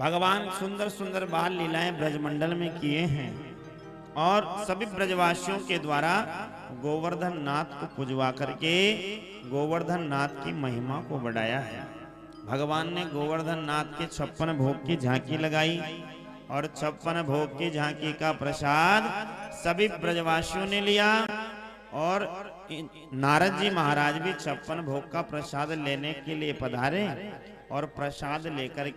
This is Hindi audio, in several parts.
भगवान सुंदर सुंदर बाल लीलाएं ब्रजमंडल में किए हैं और सभी ब्रजवासियों के द्वारा गोवर्धन नाथ को पूजवा करके गोवर्धन नाथ की महिमा को बढ़ाया है। भगवान ने गोवर्धन नाथ के 56 भोग की झांकी लगाई और 56 भोग की झांकी का प्रसाद सभी ब्रजवासियों ने लिया और नारद जी महाराज भी 56 भोग का प्रसाद लेने के लिए पधारे और प्रसाद लेकर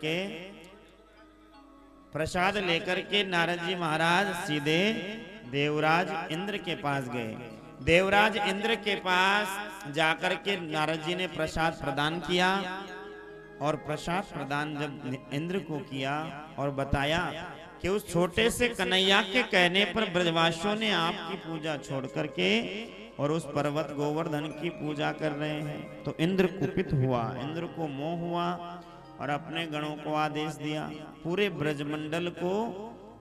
के नारद जी महाराज सीधे देवराज इंद्र के पास गए। देवराज इंद्र के पास जाकर के नारद जी ने प्रसाद प्रदान किया और प्रसाद प्रदान जब इंद्र को किया और बताया कि उस छोटे से कन्हैया के कहने पर ब्रजवासियों ने आपकी पूजा छोड़ करके और उस पर्वत गोवर्धन की पूजा कर रहे हैं, तो इंद्र कुपित हुआ, इंद्र को मोह हुआ और अपने गणों को आदेश दिया पूरे ब्रजमंडल को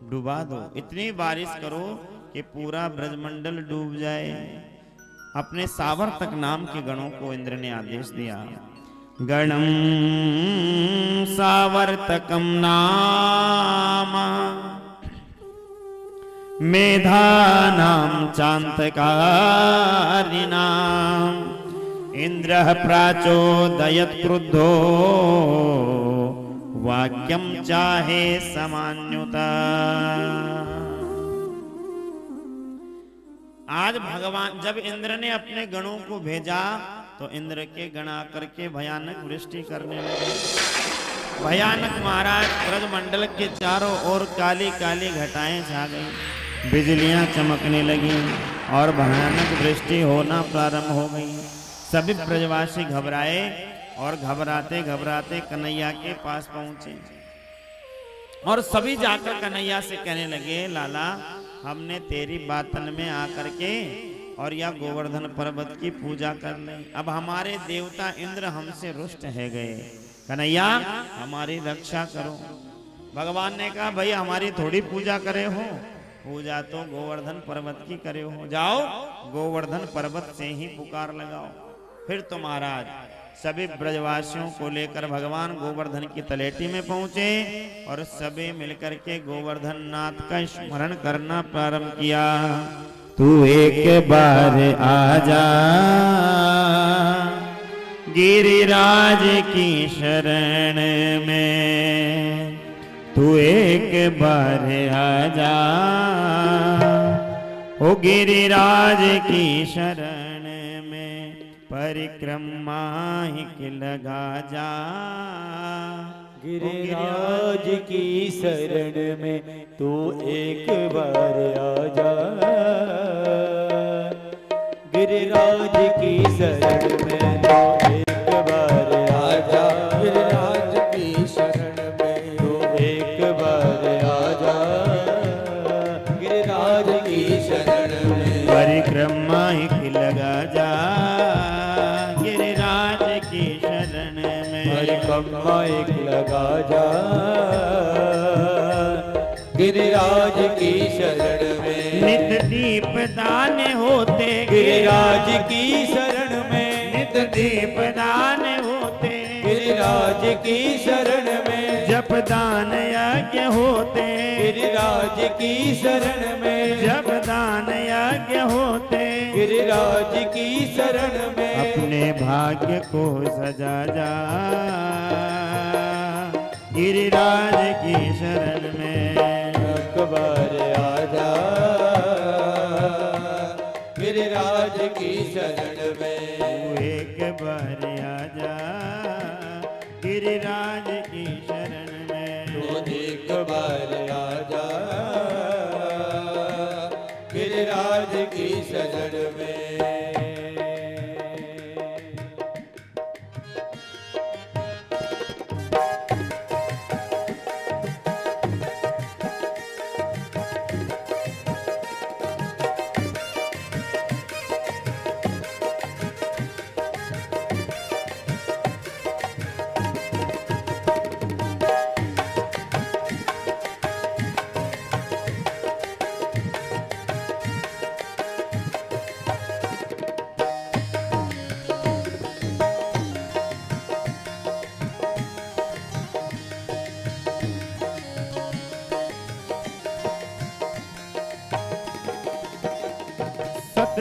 डुबा दो, इतनी बारिश करो कि पूरा ब्रजमंडल डूब जाए। अपने सावर्तक नाम के गणों को इंद्र ने आदेश दिया। गणम सावर्तकम नाम मेधानां चान्तकारिणां इंद्रः प्राचोदयत् क्रुद्धो वाक्यं चाहे समान्युता। आज भगवान जब इंद्र ने अपने गणों को भेजा तो इंद्र के गण आकर के भयानक वृष्टि करने लगे। भयानक महाराज ब्रजमंडल के चारों ओर काली काली घटाएं छा गई, बिजलियां चमकने लगी और भयानक वृष्टि होना प्रारंभ हो गई। सभी ब्रजवासी घबराए और घबराते घबराते कन्हैया के पास पहुंचे और सभी जाकर कन्हैया से कहने लगे, लाला हमने तेरी बातन में आकर के और यह गोवर्धन पर्वत की पूजा कर ली, अब हमारे देवता इंद्र हमसे रुष्ट है गए, कन्हैया हमारी रक्षा करो। भगवान ने कहा, भाई हमारी थोड़ी पूजा करे हो, पूजा तो गोवर्धन पर्वत की करे हो, जाओ गोवर्धन पर्वत से ही पुकार लगाओ। फिर तो महाराज सभी ब्रजवासियों को लेकर भगवान गोवर्धन की तलेटी में पहुंचे और सभी मिलकर के गोवर्धन नाथ का स्मरण करना प्रारंभ किया। तू एक बार आजा गिरिराज की शरण में, तू एक बार आजा ओ गिरिराज की शरण में, परिक्रमा ही लगा जा गिरिराज की शरण में, तू एक बार आजा गिरिराज की शरण में, तू एक बार आजा गिरिराज की शरण में, तू एक बार आजा गिरिराज की शरण में, परिक्रमा ही लगा जा गिरिराज की शरण में, परिक्रमा एक लगा जा गिरिराज की शरण में, नित दीप दान होते गिरिराज की शरण में, नित दीप दान होते गिरिराज की शरण में, जप दान यज्ञ होते गिरिराज की शरण में, जप दान यज्ञ होते गिरिराज की शरण में, अपने भाग्य को सजा जा गिरिराज की शरण में, एक बार आजा गिरिराज की शरण में, तू एक बार आजा गिरिराज की शरण में, तू एक बार आजा गिरिराज की शरण में।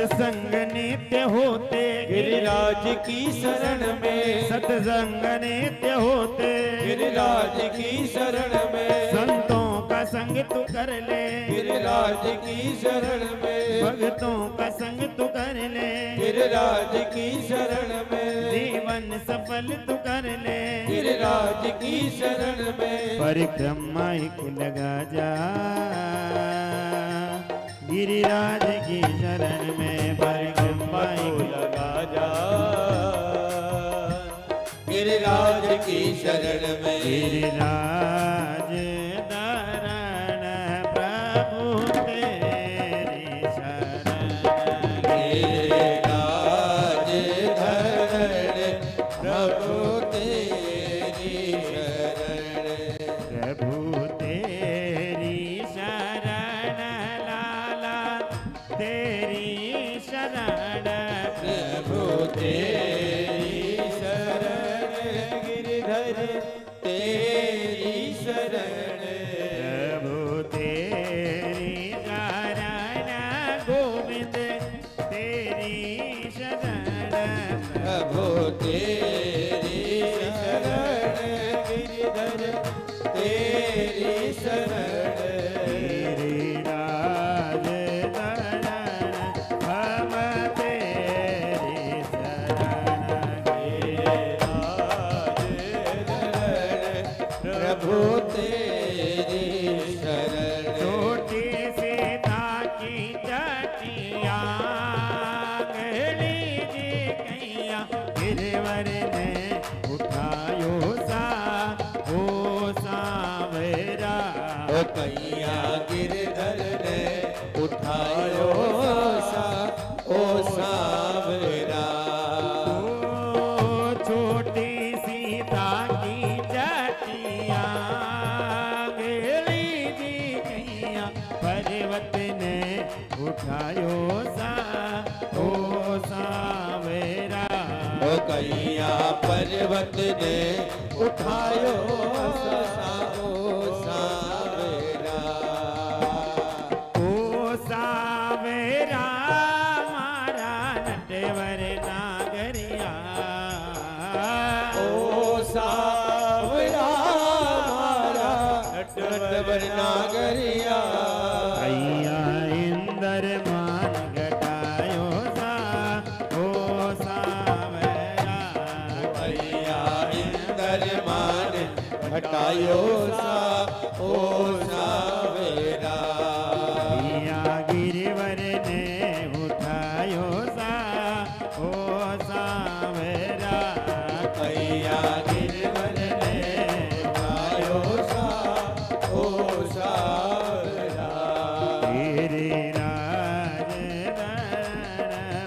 सत्संग नित्य होते गिरिराज की शरण में, सत्संग नित्य होते गिरिराज की शरण में, संतों का संग तू कर ले गिरिराज की शरण में, भक्तों का संग तू कर ले गिरिराज की शरण में, जीवन सफल तू कर ले गिरिराज की शरण में, परिक्रमा एक लगा जा गिरिराज की शरण में, परिक्रमा एक लगा जा गिरिराज की शरण में, गिरिराज धरण प्रभु तेरी शरण, गिरिराज धरण प्रभु तेरी शरण, प्रभु तेरी शरण लाला तेरी शरण, प्रभु तेरी शरण, गिरिधर तेरी शरण, प्रभु तेरी शरण गोविंद तेरी शरण, प्रभु तेरी शरण, गिरिधर तेरी शरण, गिरिराज धरण हम तेरी शरण, प्रभु तेरी शरण, छोटी सीता की जटिया गली जी कैया गिरवर ने उठायो सा ओ सावेरा, ओ कैया गिरधर ने उठायो सा ओ सावरा, ओ छोटी सीता की जटिया गली जी कैया पर्वत ने उठायो सा ओ सावेरा, ओ कैया पर्वत ने उठायो सा ओ सावरा, ओ सावेरा मारा नटवर नागरिया, ओ सावरा मारा नटवर नागरिया, कैया इंदर मान घटायो सा ओ सावेरा, कैया इंदर मान घटायो सा ओ सावेरा, कैया गिरिवर ने उठायो सा ओ सावेरा, कैया गिरवर ने उठायो सा ओ सावरा, गिरिराज धरण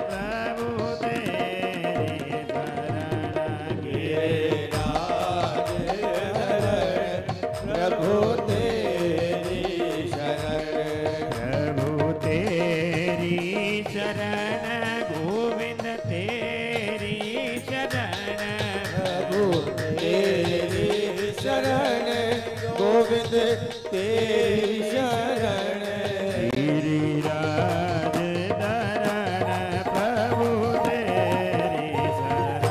प्रभु तेरी शरण, गिरिराज धरण प्रभु तेरी शरण, प्रभु तेरी शरण गोविंद तेरी शरण, प्रभु तेरी शरण, गोविंद तेरी शरण, गिरिराज धरण प्रभु तेरी शरण,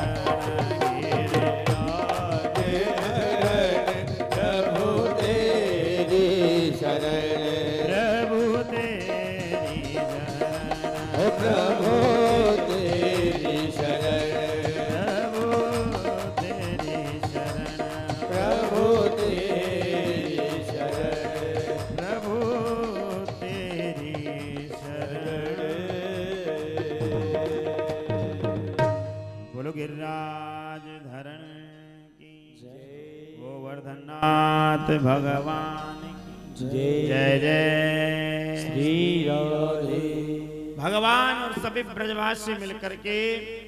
गिरिराज धरण प्रभु तेरी शरण, प्रभु तेरी शरण, ओ प्रभु तेरी शरण, प्रभु तेरी शरण, प्रभु तेरी शरण, प्रभु तेरी शरण। बोलो गिरिराज धरण की गोवर्धननाथ भगवान की जय जय श्री राधे। भगवान और सभी ब्रजवासी मिलकर के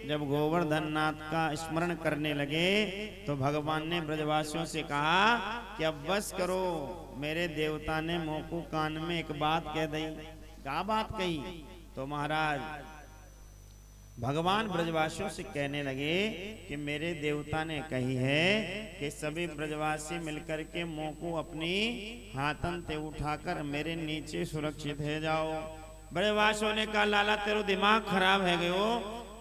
जब गोवर्धननाथ का स्मरण करने लगे तो भगवान ने ब्रजवासियों से कहा कि अब बस करो, मेरे देवता ने मुंह को कान में एक बात कह दी। क्या बात कही? तो महाराज भगवान ब्रजवासियों से कहने लगे कि मेरे देवता ने कही है कि सभी ब्रजवासी मिलकर के मुंह को अपनी हाथन ते उठाकर मेरे नीचे सुरक्षित है जाओ। ब्रजवासियों ने कहा लाला तेरो दिमाग खराब है गयो,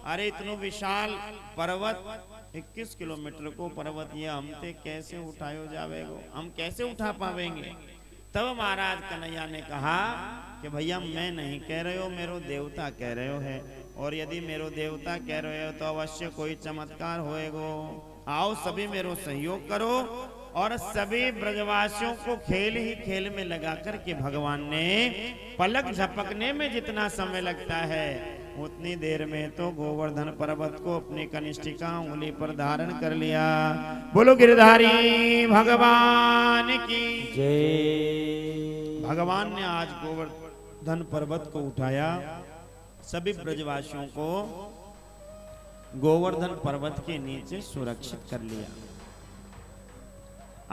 अरे इतनो विशाल पर्वत 21 किलोमीटर को पर्वत ये हमते कैसे उठायो जावेगो, हम कैसे उठा पावेंगे। तब महाराज कन्हैया ने कहा कि भैया मैं नहीं कह रहे हो, मेरो देवता कह रहे हो है, और यदि मेरो देवता कह रहे हो तो अवश्य कोई चमत्कार होएगो। आओ सभी मेरो सहयोग करो। और सभी ब्रजवासियों को खेल ही खेल में लगा कर के भगवान ने पलक झपकने में जितना समय लगता है उतनी देर में तो गोवर्धन पर्वत को अपनी कनिष्ठिका उंगली पर धारण कर लिया। बोलो गिरधारी भगवान की जय। भगवान ने आज गोवर्धन पर्वत को उठाया, सभी ब्रजवासियों को गोवर्धन पर्वत के नीचे सुरक्षित कर लिया।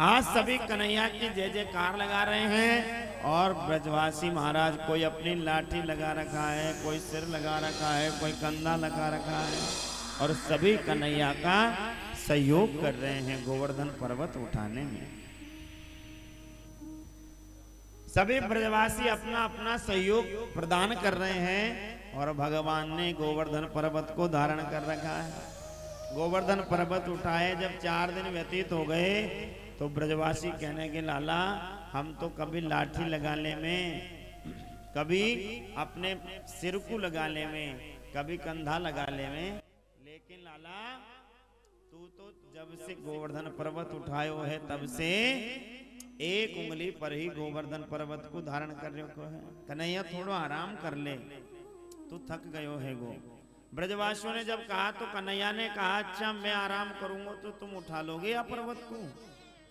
आज सभी कन्हैया की जय जयकार लगा रहे हैं और ब्रजवासी महाराज कोई अपनी लाठी लगा रखा है, कोई सिर लगा रखा है, कोई कंधा लगा रखा है और सभी कन्हैया का सहयोग कर रहे हैं गोवर्धन पर्वत उठाने में। सभी ब्रजवासी अपना अपना सहयोग प्रदान कर रहे हैं और भगवान ने गोवर्धन पर्वत को धारण कर रखा है। गोवर्धन पर्वत उठाए जब 4 दिन व्यतीत हो गए तो ब्रजवासी कहने के लाला हम तो कभी लाठी लगाने में, कभी अपने सिर को लगाने में, कभी कंधा लगाने में, लेकिन लाला तू तो जब से गोवर्धन पर्वत उठायो है तब से एक उंगली पर ही गोवर्धन पर्वत को धारण कर रहे हो है। कन्हैया थोड़ा आराम कर ले, तू थक गयो है गो। ब्रजवासियों ने जब कहा तो कन्हैया ने कहा अच्छा मैं आराम करूंगा तो तुम उठा लोगे या पर्वत को।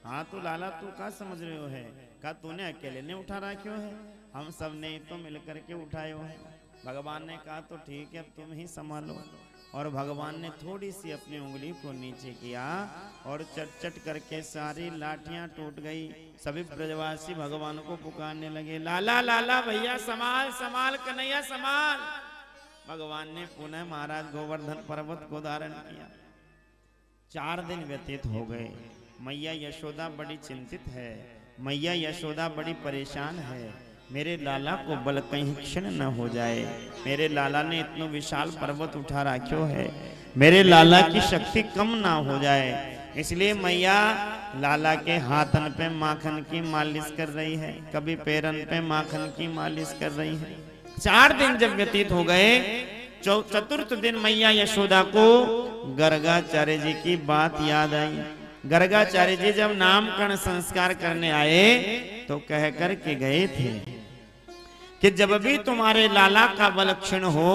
हाँ तो लाला तू क्या समझ रहे हो है, कहा तूने अकेले ने उठा रखियो है, हम सब ने तो मिलकर के उठायो है। भगवान ने कहा तो ठीक है अब तुम ही संभालो। और भगवान ने थोड़ी सी अपनी उंगली को नीचे किया और चट चट करके सारी लाठियां टूट गई। सभी ब्रजवासी भगवान को पुकारने लगे लाला लाला भैया संभाल संभाल कन्हैया संभाल। भगवान ने पुनः महाराज गोवर्धन पर्वत को धारण किया। 4 दिन व्यतीत हो गए। मैया यशोदा बड़ी चिंतित है, मैया यशोदा बड़ी परेशान है, मेरे लाला को बल कहीं क्षण न हो जाए। मेरे लाला ने इतना विशाल पर्वत उठा रखियो है, मेरे लाला की शक्ति कम ना हो जाए। इसलिए मैया लाला के हाथन पे माखन की मालिश कर रही है, कभी पैरन पे माखन की मालिश कर रही है। 4 दिन जब व्यतीत हो गए, चतुर्थ दिन मैया यशोदा को गर्गाचार्य जी की बात याद आई। गर्गाचार्य जी जब नामकरण संस्कार करने आए तो कह कर के गए थे कि जब भी तुम्हारे लाला का बल क्षीण हो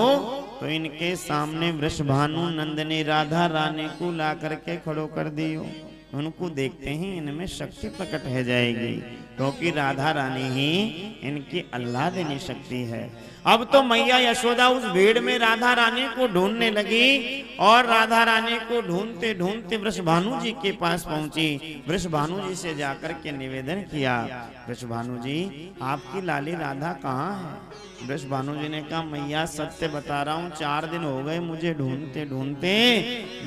तो इनके सामने वृषभानु नंदिनी राधा रानी को ला करके खड़ो कर दियो। उनको देखते ही इनमें शक्ति प्रकट हो जाएगी, क्योंकि राधा रानी ही इनकी आह्लादिनी शक्ति है। अब तो मैया यशोदा उस भीड़ में राधा रानी को ढूंढने लगी और राधा रानी को ढूंढते ढूंढते वृषभानु जी के पास पहुंची। वृषभानु जी से जाकर के निवेदन किया वृषभानु जी आपकी लाली राधा कहाँ है। वृषभानु जी ने कहा मैया सत्य बता रहा हूँ 4 दिन हो गए मुझे ढूंढते ढूंढते,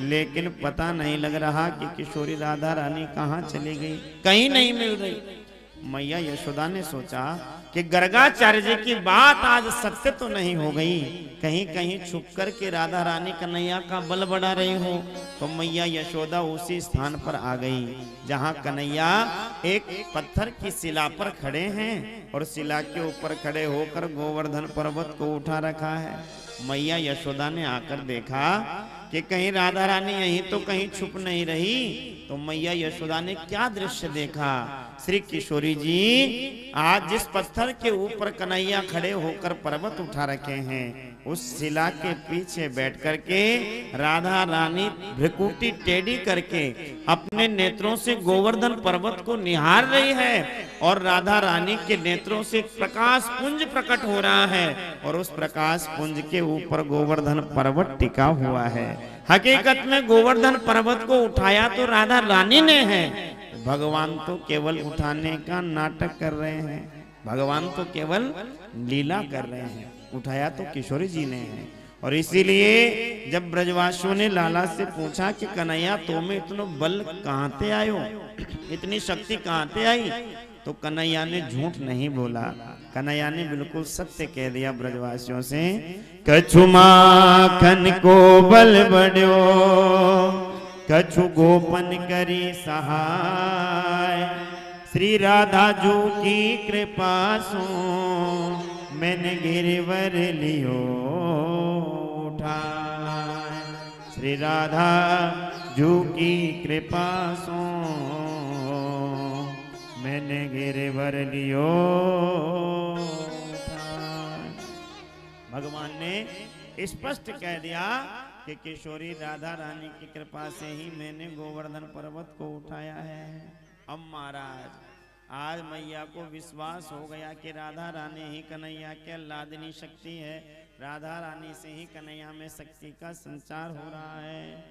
लेकिन पता नहीं लग रहा कि किशोरी राधा रानी कहाँ चली गई, कहीं नहीं मिल रही। मैया यशोदा ने सोचा कि गर्गाचार्य जी की बात आज सत्य तो नहीं हो गई, कहीं कहीं छुप कर के राधा रानी कन्हैया का बल बढ़ा रही हो। तो मैया यशोदा उसी स्थान पर आ गई जहां कन्हैया एक पत्थर की शिला पर खड़े हैं और शिला के ऊपर खड़े होकर गोवर्धन पर्वत को उठा रखा है। मैया यशोदा ने आकर देखा कि कहीं राधा रानी यहीं तो कहीं छुप नहीं रही। तो मैया यशोदा ने क्या दृश्य देखा, श्री किशोरी जी आज जिस पत्थर के ऊपर कन्हैया खड़े होकर पर्वत उठा रखे हैं उस शिला के पीछे बैठ करके राधा रानी भ्रिकुटी टेढ़ी करके अपने नेत्रों से गोवर्धन पर्वत को निहार रही है और राधा रानी के नेत्रों से प्रकाश पुंज प्रकट हो रहा है और उस प्रकाश पुंज के ऊपर गोवर्धन पर्वत टिका हुआ है। हकीकत में गोवर्धन पर्वत को उठाया तो राधा रानी ने है, भगवान तो केवल उठाने का नाटक कर रहे हैं, भगवान तो केवल लीला कर रहे हैं, उठाया तो किशोरी जी ने है। और इसीलिए जब ब्रजवासियों ने लाला से पूछा कि कन्हैया तुम्हें इतना बल कहाँ से आयो, इतनी शक्ति कहाँ से आई, तो कन्हैया ने झूठ नहीं बोला। कन्हैया ने बिल्कुल सत्य कह दिया ब्रजवासियों से। कछु माखन को बल बढ़ो, कछु गोपन करी सहाय, श्री राधा जू की कृपा सो मैंने गिरवर लियो उठाए। श्री राधा जू की कृपा सो मैंने गिरवर लियो उठाए। भगवान ने स्पष्ट कह दिया कि किशोरी राधा रानी की कृपा से ही मैंने गोवर्धन पर्वत को उठाया है। अब महाराज आज मैया को विश्वास हो गया कि राधा रानी ही कन्हैया की आह्लादनी शक्ति है, राधा रानी से ही कन्हैया में शक्ति का संचार हो रहा है।